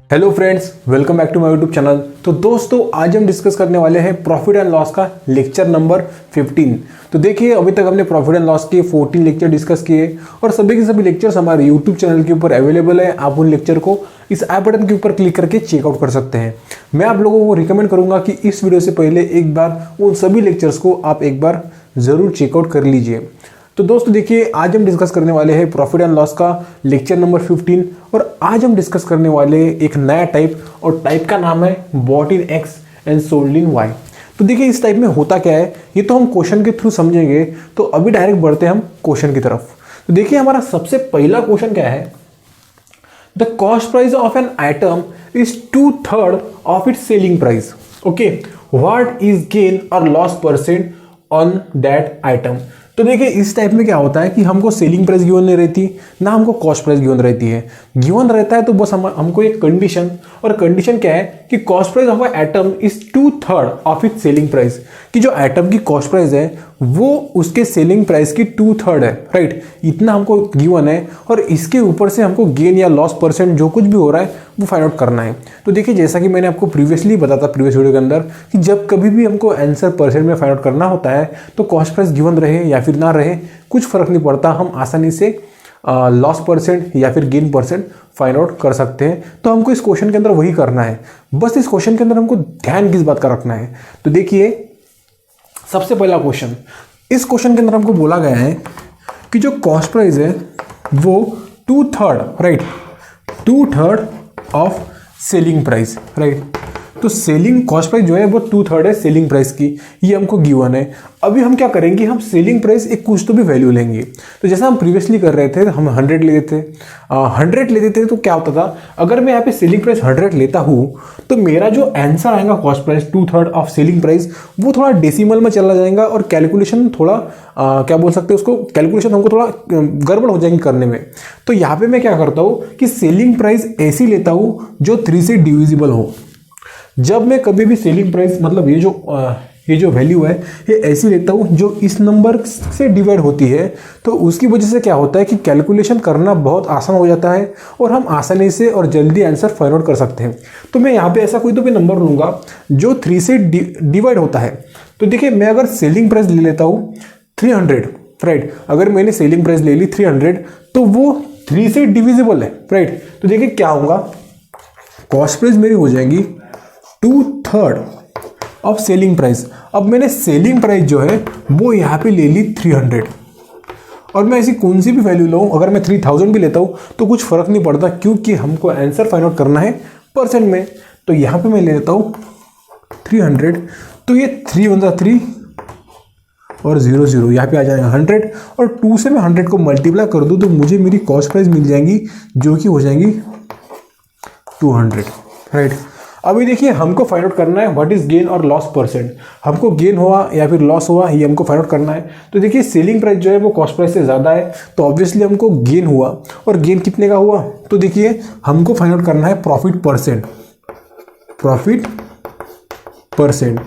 Hello friends, welcome back to my YouTube channel. तो दोस्तों, आज हम डिस्कस करने वाले हैं प्रॉफिट एंड लॉस का लेक्चर नंबर 15। तो देखिए, अभी तक हमने प्रॉफिट एंड लॉस के 14 लेक्चर डिस्कस किए और सभी के सभी लेक्चर्स हमारे यूट्यूब चैनल के ऊपर अवेलेबल है। आप उन लेक्चर को इस आई बटन के ऊपर क्लिक करके चेकआउट कर सकते हैं। मैं आप लोगों को रिकमेंड करूंगा कि इस वीडियो से पहले एक बार उन सभी लेक्चर्स को आप एक बार ज़रूर चेकआउट कर लीजिए। तो दोस्तों देखिए, आज हम डिस्कस करने वाले हैं प्रॉफिट एंड लॉस का लेक्चर नंबर 15 और आज हम डिस्कस करने वाले हैं एक नया टाइप और टाइप का नाम है bought in X and sold in Y. तो देखिए, इस टाइप में होता क्या है ये तो हम क्वेश्चन के थ्रू समझेंगे। तो अभी डायरेक्ट बढ़ते हैं हम क्वेश्चन की तरफ। तो देखिए, हमारा सबसे पहला क्वेश्चन क्या है, the cost price of an item is 2/3 of its selling price. Okay, what is gain और loss percent on that item. तो देखिए, इस टाइप में क्या होता है कि हमको सेलिंग प्राइस गिवन नहीं रहती, ना हमको कॉस्ट प्राइस गिवन रहती है। गिवन रहता है तो बस हमको एक कंडीशन, और कंडीशन क्या है कि cost price of atom is 2/3 of its selling price, कि जो एटम की कॉस्ट प्राइस है वो उसके सेलिंग प्राइस की 2/3 है। राइट, इतना हमको गिवन है और इसके ऊपर से हमको गेन या लॉस परसेंट जो कुछ भी हो रहा है वो फाइंड आउट करना है। तो देखिए, जैसा कि मैंने आपको प्रीवियसली बताया था प्रीवियस वीडियो के अंदर कि जब कभी भी हमको आंसर परसेंट में फाइंड आउट करना होता है तो कॉस्ट प्राइस गिवन रहे या फिर ना रहे कुछ फर्क नहीं पड़ता, हम आसानी से लॉस परसेंट या फिर गेन परसेंट फाइंड आउट कर सकते हैं। तो हमको इस क्वेश्चन के अंदर वही करना है। बस इस क्वेश्चन के अंदर हमको ध्यान किस बात का रखना है। तो देखिए, सबसे पहला क्वेश्चन, इस क्वेश्चन के अंदर हमको बोला गया है कि जो कॉस्ट प्राइस है वो 2/3, right, 2/3 of selling price, right. तो सेलिंग कॉस्ट प्राइस जो है वो 2/3 है सेलिंग प्राइस की, ये हमको गिवन है। अभी हम क्या करेंगे, हम सेलिंग प्राइस एक कुछ तो भी वैल्यू लेंगे। तो जैसा हम प्रीवियसली कर रहे थे, हम 100 लेते थे, 100 लेते थे। तो क्या होता था, अगर मैं यहाँ पे सेलिंग प्राइस 100 लेता हूँ तो मेरा जो आंसर आएगा cost price 2/3 of selling price वो थोड़ा डेसिमल में चला जाएगा और कैलकुलेशन थोड़ा क्या बोल सकते हैं उसको, कैलकुलेशन हमको थोड़ा गड़बड़ हो जाएगी करने में। तो यहाँ पे मैं क्या करता हूँ कि सेलिंग प्राइस ऐसी लेता हूँ जो 3 से डिविजिबल हो। जब मैं कभी भी सेलिंग प्राइस मतलब ये जो वैल्यू है ये ऐसी लेता हूँ जो इस नंबर से डिवाइड होती है, तो उसकी वजह से क्या होता है कि कैलकुलेशन करना बहुत आसान हो जाता है और हम आसानी से और जल्दी आंसर फाइंड आउट कर सकते हैं। तो मैं यहाँ पे ऐसा कोई तो भी नंबर लूँगा जो 3 से डिवाइड होता है। तो देखिए, मैं अगर सेलिंग प्राइस ले लेता हूँ 300, राइट, अगर मैंने सेलिंग प्राइस ले ली 300 तो वो 3 से डिविजिबल है, राइट। तो देखिए क्या होगा, कॉस्ट प्राइस मेरी हो जाएगी 2/3 ऑफ सेलिंग प्राइस। अब मैंने सेलिंग प्राइस जो है वो यहाँ पे ले ली 300 और मैं ऐसी कौन सी भी वैल्यू लूँ, अगर मैं 3000 भी लेता हूँ तो कुछ फर्क नहीं पड़ता क्योंकि हमको आंसर फाइंड आउट करना है परसेंट में। तो यहाँ पे मैं ले लेता हूँ 300, तो ये 3 × 3 और 0 0 यहाँ पे आ जाएगा 100 और 2 से मैं 100 को मल्टीप्लाई कर दूँ तो मुझे मेरी कॉस्ट प्राइस मिल जाएंगी जो कि हो जाएंगी 200, राइट। अभी देखिए, हमको फाइंड आउट करना है व्हाट इज गेन और लॉस परसेंट। हमको गेन हुआ या फिर लॉस हुआ ये हमको फाइंड आउट करना है। तो देखिए, सेलिंग प्राइस जो है वो कॉस्ट प्राइस से ज़्यादा है तो ऑब्वियसली हमको गेन हुआ, और गेन कितने का हुआ। तो देखिए, हमको फाइंड आउट करना है प्रॉफिट परसेंट, प्रॉफिट परसेंट।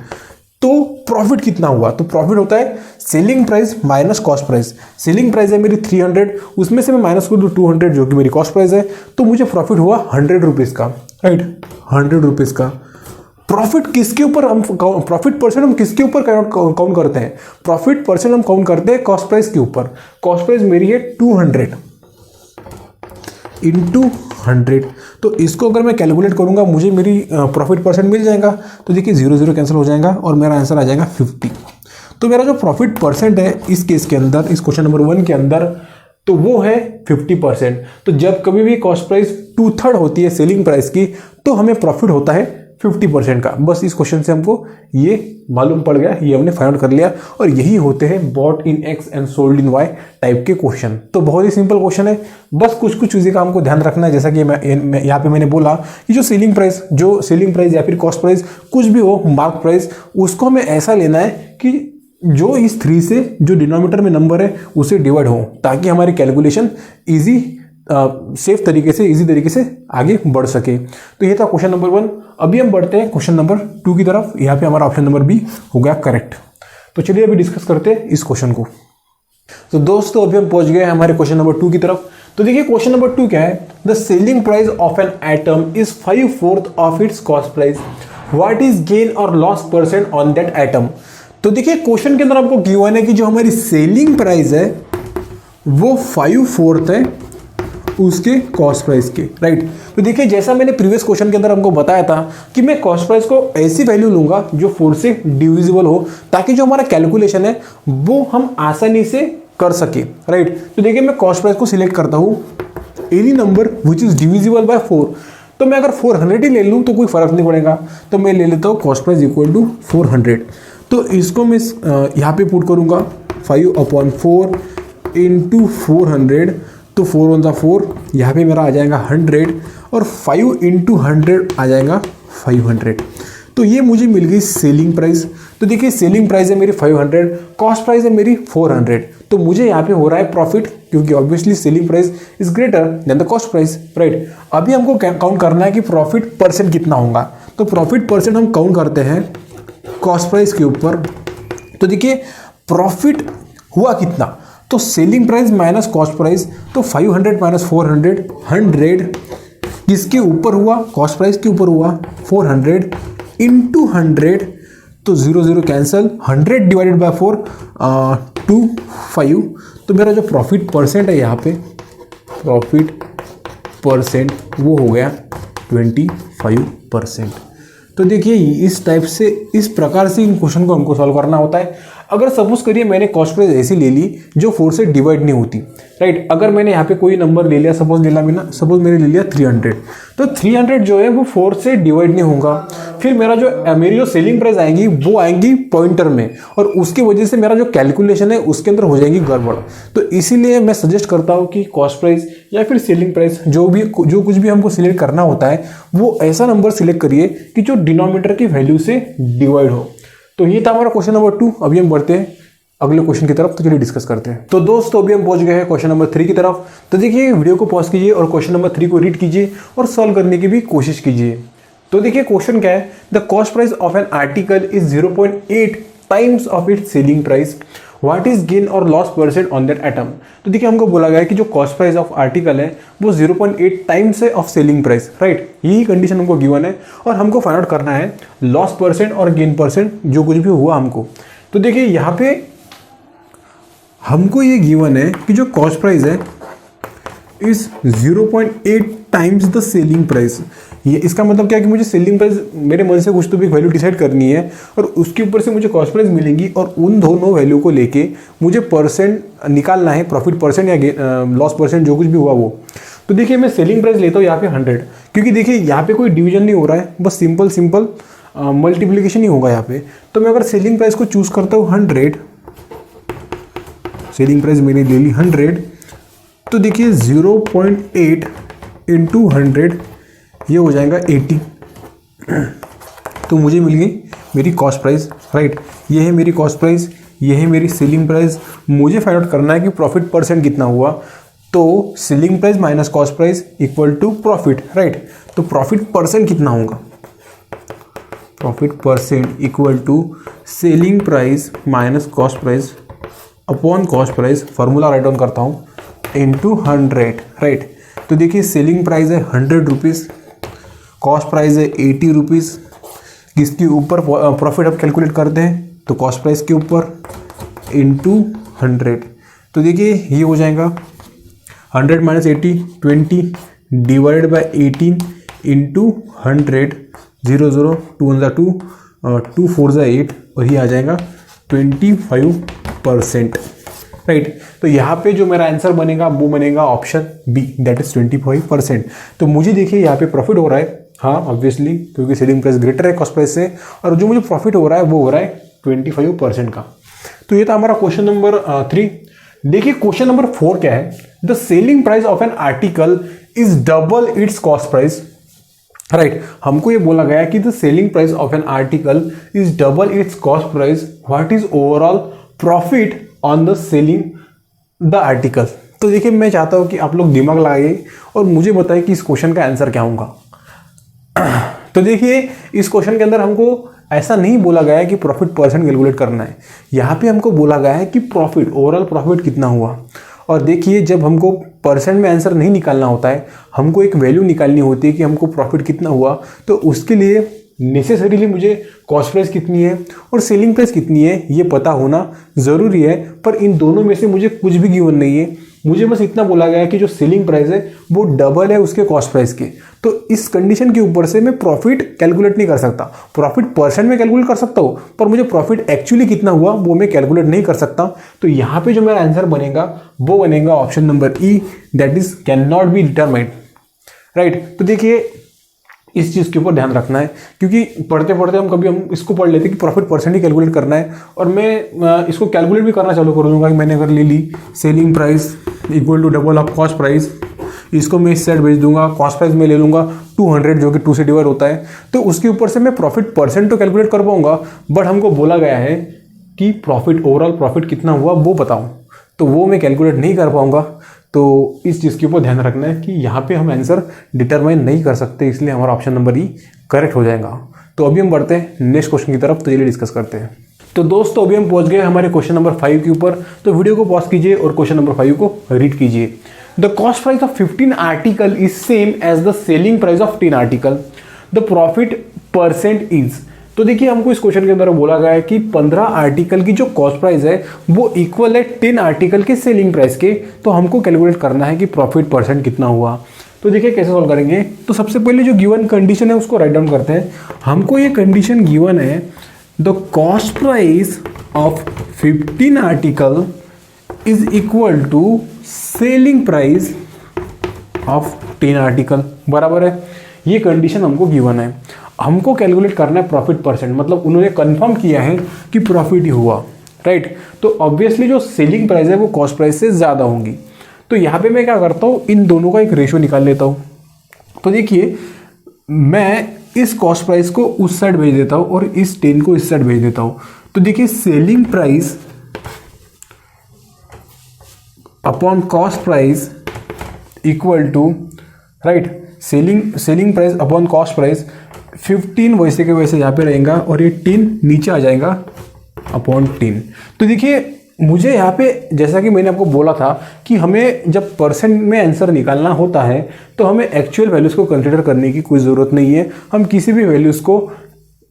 तो प्रॉफिट कितना हुआ, तो प्रॉफिट होता है selling price minus cost price. Selling price है मेरी 300, उसमें से मैं माइनस कर दूँ 200 जो कि मेरी कॉस्ट प्राइस है, तो मुझे प्रॉफिट हुआ 100 रुपीज़ का, राइट, 100 रुपीज़ का। प्रॉफिट किसके ऊपर हम प्रॉफिट परसेंट हम किसके ऊपर काउंट करते हैं, प्रॉफिट परसेंट हम काउंट करते हैं कॉस्ट प्राइस के ऊपर। कॉस्ट प्राइस मेरी है 200 इंटू 100, तो इसको अगर मैं कैलकुलेट करूंगा मुझे मेरी प्रॉफिट परसेंट मिल जाएगा। तो देखिए 0 0 कैंसिल हो जाएगा और मेरा आंसर आ जाएगा 50। तो मेरा जो प्रॉफिट परसेंट है इस केस के अंदर, इस क्वेश्चन नंबर 1 के अंदर, तो वो है 50%। तो जब कभी भी कॉस्ट प्राइस 2/3 होती है सेलिंग प्राइस की तो हमें प्रॉफिट होता है 50% का। बस इस क्वेश्चन से हमको ये मालूम पड़ गया, ये हमने फाइंड आउट कर लिया, और यही होते हैं bought in X and sold in Y type के क्वेश्चन। तो बहुत ही सिंपल क्वेश्चन है, बस कुछ कुछ चीज़ें का हमको ध्यान रखना है। जैसा कि मैं यहाँ पे मैंने बोला कि जो सेलिंग प्राइस या फिर कॉस्ट प्राइस कुछ भी हो, मार्क प्राइस, उसको हमें ऐसा लेना है कि जो इस 3 से जो डिनोमिनेटर में नंबर है उसे डिवाइड हो, ताकि हमारी कैलकुलेशन ईजी सेफ तरीके से, इजी तरीके से आगे बढ़ सके। तो ये था क्वेश्चन नंबर 1। अभी हम बढ़ते हैं क्वेश्चन नंबर 2 की तरफ। यहाँ पे हमारा ऑप्शन नंबर बी हो गया करेक्ट। तो चलिए अभी डिस्कस करते हैं इस क्वेश्चन को। तो दोस्तों, अभी हम पहुंच गए हमारे क्वेश्चन नंबर 2 की तरफ। तो देखिए क्वेश्चन नंबर 2 क्या है, the selling price of an atom is 5/4 of its cost price, what is gain और loss percent on that atom. तो देखिए क्वेश्चन के अंदर आपको गिवन है कि जो हमारी सेलिंग प्राइस है वो 5/4 है उसके कॉस्ट प्राइस के, राइट। तो देखिए जैसा मैंने प्रीवियस क्वेश्चन के अंदर हमको बताया था कि मैं कॉस्ट प्राइस को ऐसी वैल्यू लूंगा जो 4 से डिविजिबल हो, ताकि जो हमारा कैलकुलेशन है वो हम आसानी से कर सके, राइट। तो देखिए मैं कॉस्ट प्राइस को सिलेक्ट करता हूं any number which is divisible by 4। तो मैं अगर 400 ही ले लूं तो कोई फर्क नहीं पड़ेगा, तो मैं ले लेता हूं कॉस्ट प्राइस इक्वल टू 400। तो इसको मैं यहाँ पे पुट करूंगा 5/4 इंटू 400, तो 4 × 4, यहाँ पे मेरा आ जाएगा 100 और 5 × 100 आ जाएगा 500। तो ये मुझे मिल गई सेलिंग प्राइस। तो देखिए सेलिंग प्राइस है मेरी 500, कॉस्ट प्राइस है मेरी 400, तो मुझे यहाँ पे हो रहा है प्रॉफिट, क्योंकि obviously selling price is greater than the cost price, right. अभी हमको काउंट करना है कि प्रॉफिट परसेंट कितना होगा। तो प्रॉफिट परसेंट हम काउंट करते हैं कॉस्ट प्राइस के ऊपर। तो देखिए प्रॉफिट हुआ कितना, तो selling price minus cost price, तो 500 माइनस 400, 100 किसके ऊपर हुआ, कॉस्ट प्राइस के ऊपर हुआ, 400 इंटू 100, तो 0 0 कैंसल, 100 डिवाइडेड बाय 4 25। तो मेरा जो प्रॉफिट परसेंट है यहाँ पे, प्रॉफिट परसेंट वो हो गया 25%। तो देखिए इस टाइप से, इस प्रकार से इन क्वेश्चन को हमको सॉल्व करना होता है। अगर सपोज करिए मैंने कॉस्ट प्राइस ऐसी ले ली जो 4 से डिवाइड नहीं होती, राइट। अगर मैंने यहाँ पे कोई नंबर ले लिया, सपोज मैंने ले लिया 300, तो 300 जो है वो 4 से डिवाइड नहीं होगा। फिर मेरी जो सेलिंग प्राइस आएंगी वो आएंगी पॉइंटर में, और उसकी वजह से मेरा जो कैलकुलेशन है उसके अंदर हो जाएगी गड़बड़। तो इसीलिए मैं सजेस्ट करता हूँ कि कॉस्ट प्राइस या फिर सेलिंग प्राइस जो कुछ भी हमको सिलेक्ट करना होता है वो ऐसा नंबर सिलेक्ट करिए कि जो डिनोमिनेटर की वैल्यू से डिवाइड हो। तो ये था हमारा क्वेश्चन नंबर 2। अभी हम बढ़ते हैं अगले क्वेश्चन की तरफ, तो चलिए डिस्कस करते हैं। तो दोस्तों अभी हम पहुंच गए हैं क्वेश्चन नंबर 3 की तरफ। तो देखिए वीडियो को पॉज कीजिए और क्वेश्चन नंबर 3 को रीड कीजिए और सॉल्व करने की भी कोशिश कीजिए। तो देखिए क्वेश्चन क्या है, the cost price of an article is 0.8 times of its selling price, what is gain और loss percent on that atom. तो देखिए हमको बोला गया है कि जो कॉस्ट प्राइस ऑफ आर्टिकल है वो 0.8 टाइम्स है ऑफ सेलिंग प्राइस, राइट। यही कंडीशन हमको गिवन है और हमको फाइंड आउट करना है लॉस परसेंट और गेन परसेंट जो कुछ भी हुआ हमको। तो देखिए यहाँ पे हमको ये गिवन है कि जो कॉस्ट प्राइस है is 0.8 times the selling price. ये इसका मतलब क्या है कि मुझे सेलिंग प्राइस, मेरे मन से कुछ तो भी वैल्यू डिसाइड करनी है और उसके ऊपर से मुझे कॉस्ट प्राइस मिलेंगी, और उन दोनों वैल्यू को लेके मुझे परसेंट निकालना है, प्रॉफिट परसेंट या लॉस परसेंट जो कुछ भी हुआ वो। तो देखिए मैं सेलिंग प्राइस लेता हूँ यहाँ पे 100, क्योंकि देखिए यहाँ पे कोई डिवीजन नहीं हो रहा है, बस सिंपल मल्टीप्लीकेशन ही होगा यहाँ पे। तो मैं अगर सेलिंग प्राइस को चूज करता हूँ 100, सेलिंग प्राइस मैंने ले ली 100, तो देखिए 0.8 इंटू 100 ये हो जाएगा 80। तो मुझे मिल गई मेरी कॉस्ट प्राइस, राइट। ये है मेरी कॉस्ट प्राइस, ये है मेरी सेलिंग प्राइस। मुझे फाइंड आउट करना है कि प्रॉफिट परसेंट कितना हुआ। तो selling price minus cost price equal to profit, right. तो प्रॉफिट परसेंट कितना होगा, profit percent equal to selling price minus cost price upon cost price, formula write down करता हूँ, इंटू 100, राइट। तो देखिए सेलिंग प्राइस है 100 रुपीज़, कॉस्ट प्राइस है 80 rupees. किसके ऊपर प्रॉफिट अब कैलकुलेट करते हैं, तो कॉस्ट प्राइस के ऊपर इंटू 100। तो देखिए ये हो जाएगा 100 माइनस 80 20 डिवाइडेड बाय 18 इंटू 100, 0 0 2 1 2 2 4 8, और ये आ जाएगा 25%, राइट। तो यहाँ पे जो मेरा आंसर बनेगा वो बनेगा ऑप्शन बी, दैट इज 25%। तो मुझे देखिए यहाँ पे प्रॉफिट हो रहा है, हाँ ऑब्वियसली, क्योंकि सेलिंग प्राइस ग्रेटर है कॉस्ट प्राइस से, और जो मुझे प्रॉफिट हो रहा है वो हो रहा है 25% का। तो ये था हमारा क्वेश्चन नंबर 3। देखिए क्वेश्चन नंबर 4 क्या है, the selling price of an article is double it's cost price, right. हमको ये बोला गया है कि the selling price of an article is double it's cost price, what is overall profit on the selling the article. तो देखिए मैं चाहता हूं कि आप लोग दिमाग लगाइए और मुझे बताइए कि इस क्वेश्चन का आंसर क्या होगा। तो देखिए इस क्वेश्चन के अंदर हमको ऐसा नहीं बोला गया है कि प्रॉफिट परसेंट कैलकुलेट करना है, यहाँ पे हमको बोला गया है कि प्रॉफिट, ओवरऑल प्रॉफिट कितना हुआ। और देखिए जब हमको परसेंट में आंसर नहीं निकालना होता है, हमको एक वैल्यू निकालनी होती है कि हमको प्रॉफिट कितना हुआ, तो उसके लिए नेसेसरीली मुझे कॉस्ट प्राइस कितनी है और सेलिंग प्राइस कितनी है ये पता होना ज़रूरी है। पर इन दोनों में से मुझे कुछ भी गिवन नहीं है, मुझे बस इतना बोला गया है कि जो सेलिंग प्राइस है वो डबल है उसके कॉस्ट प्राइस के। तो इस कंडीशन के ऊपर से मैं प्रॉफिट कैलकुलेट नहीं कर सकता। प्रॉफिट परसेंट में कैलकुलेट कर सकता हूँ, पर मुझे प्रॉफिट एक्चुअली कितना हुआ वो मैं कैलकुलेट नहीं कर सकता। तो यहाँ पे जो मेरा आंसर बनेगा वो बनेगा option number E, that is can not be determined, right. तो देखिए इस चीज़ के ऊपर ध्यान रखना है, क्योंकि पढ़ते पढ़ते हम इसको पढ़ लेते हैं कि प्रॉफिट परसेंट ही कैलकुलेट करना है, और मैं इसको कैलकुलेट भी करना चालू कर दूंगा कि मैंने अगर ले ली selling price equal to double of cost price, इसको मैं इस साइड भेज दूंगा, कॉस्ट प्राइस में ले लूंगा 200 जो कि 2 से डिवाइड होता है, तो उसके ऊपर से मैं प्रॉफिट परसेंट तो कैलकुलेट कर पाऊंगा, बट हमको बोला गया है कि प्रॉफिट ओवरऑल प्रॉफिट कितना हुआ वो बताऊं, तो वो मैं कैलकुलेट नहीं कर पाऊंगा। तो इस चीज़ के ऊपर ध्यान रखना है कि यहाँ पे हम आंसर डिटरमाइन नहीं कर सकते, इसलिए हमारा ऑप्शन नंबर ई करेक्ट हो जाएगा। तो अभी हम बढ़ते हैं नेक्स्ट क्वेश्चन की तरफ, तो चलिए डिस्कस करते हैं। तो दोस्तों अभी हम पहुंच गए हमारे क्वेश्चन नंबर 5 के ऊपर, तो वीडियो को पॉज कीजिए और क्वेश्चन नंबर 5 को रीड कीजिए। The cost price of 15 article is same as the selling price of 10 article, the profit percent is. तो देखिए हमको इस क्वेश्चन के अंदर बोला गया है कि 15 आर्टिकल की जो कॉस्ट प्राइस है वो इक्वल है 10 आर्टिकल के सेलिंग प्राइस के, तो हमको कैलकुलेट करना है कि प्रॉफिट परसेंट कितना हुआ। तो देखिए कैसे सॉल्व करेंगे। तो सबसे पहले जो गिवन कंडीशन है उसको राइट डाउन करते हैं। हमको ये कंडीशन गिवन है, the cost price of 15 article is equal to selling price of 10 article, बराबर है। ये कंडीशन हमको गिवन है, हमको कैलकुलेट करना है प्रॉफिट परसेंट, मतलब उन्होंने कंफर्म किया है कि प्रॉफिट ही हुआ, राइट। तो ऑब्वियसली जो सेलिंग प्राइस है वो कॉस्ट प्राइस से ज़्यादा होंगी। तो यहाँ पे मैं क्या करता हूँ, इन दोनों का एक रेशियो निकाल लेता हूँ। तो देखिए मैं इस कॉस्ट प्राइस को उस साइड भेज देता हूँ और इस 10 को इस साइड भेज देता हूँ। तो देखिए selling price upon cost price equal to, right, selling price upon cost price 15 वैसे के वैसे यहाँ पे रहेगा और ये 10 नीचे आ जाएगा अपॉन 10। तो देखिए मुझे यहाँ पे जैसा कि मैंने आपको बोला था कि हमें जब परसेंट में आंसर निकालना होता है तो हमें एक्चुअल वैल्यूज़ को कंसिडर करने की कोई ज़रूरत नहीं है, हम किसी भी वैल्यूज़ को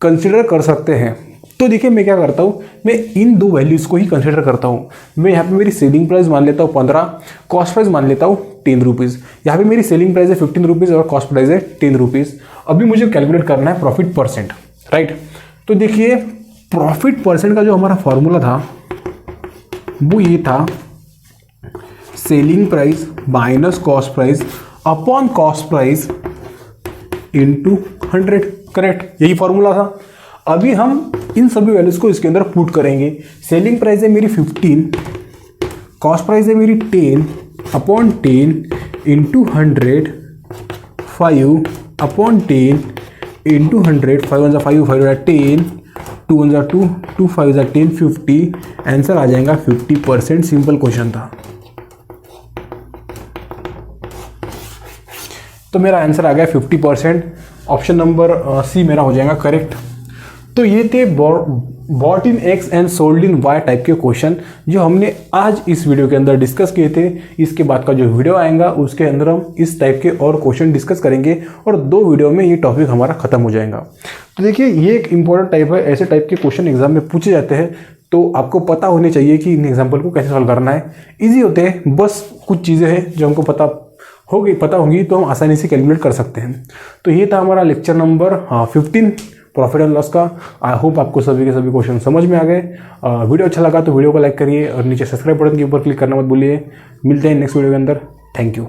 कंसिडर कर सकते हैं। तो देखिए मैं क्या करता हूँ, मैं इन दो वैल्यूज़ को ही कंसिडर करता हूँ। मैं यहाँ पे मेरी सेलिंग प्राइस मान लेता हूँ 15, कॉस्ट प्राइस मान लेता हूँ 10 रुपीज़। यहाँ पे मेरी सेलिंग प्राइस है 15 रुपीज़ और कॉस्ट प्राइस है 10 रुपीज़। अभी मुझे कैलकुलेट करना है प्रॉफिट परसेंट, राइट। तो देखिए प्रॉफिट परसेंट का जो हमारा फॉर्मूला था वो ये था, selling price minus cost price upon cost price into 100, correct, यही फॉर्मूला था। अभी हम इन सभी वैल्यूज को इसके अंदर पुट करेंगे। सेलिंग प्राइस है मेरी 15, कॉस्ट प्राइस है मेरी 10 upon 10 into 100, 5 upon 10 into 100, 5 1 5 5 10, 2 1 2 2 5 10, 50। Answer आ जाएगा 50%। सिंपल क्वेश्चन था। तो मेरा आंसर आ गया 50%। ऑप्शन नंबर सी मेरा हो जाएगा करेक्ट। तो ये थे bought in X and sold in Y type के क्वेश्चन जो हमने आज इस वीडियो के अंदर डिस्कस किए थे। इसके बाद का जो वीडियो आएगा उसके अंदर हम इस टाइप के और क्वेश्चन डिस्कस करेंगे और 2 वीडियो में ये टॉपिक हमारा खत्म हो जाएगा। तो देखिए ये एक इंपॉर्टेंट टाइप है, ऐसे टाइप के क्वेश्चन एग्जाम में पूछे जाते हैं, तो आपको पता होने चाहिए कि इन एग्जाम्पल को कैसे सॉल्व करना है। ईजी होते हैं, बस कुछ चीज़ें हैं जो हमको पता होगी तो हम आसानी से कैलकुलेट कर सकते हैं। तो ये था हमारा lecture number 15 profit and loss का। आई होप आपको सभी के सभी क्वेश्चन समझ में आ गए। वीडियो अच्छा लगा तो वीडियो को लाइक करिए और नीचे सब्सक्राइब बटन के ऊपर क्लिक करना मत भूलिए। मिलते हैं नेक्स्ट वीडियो के अंदर। Thank you.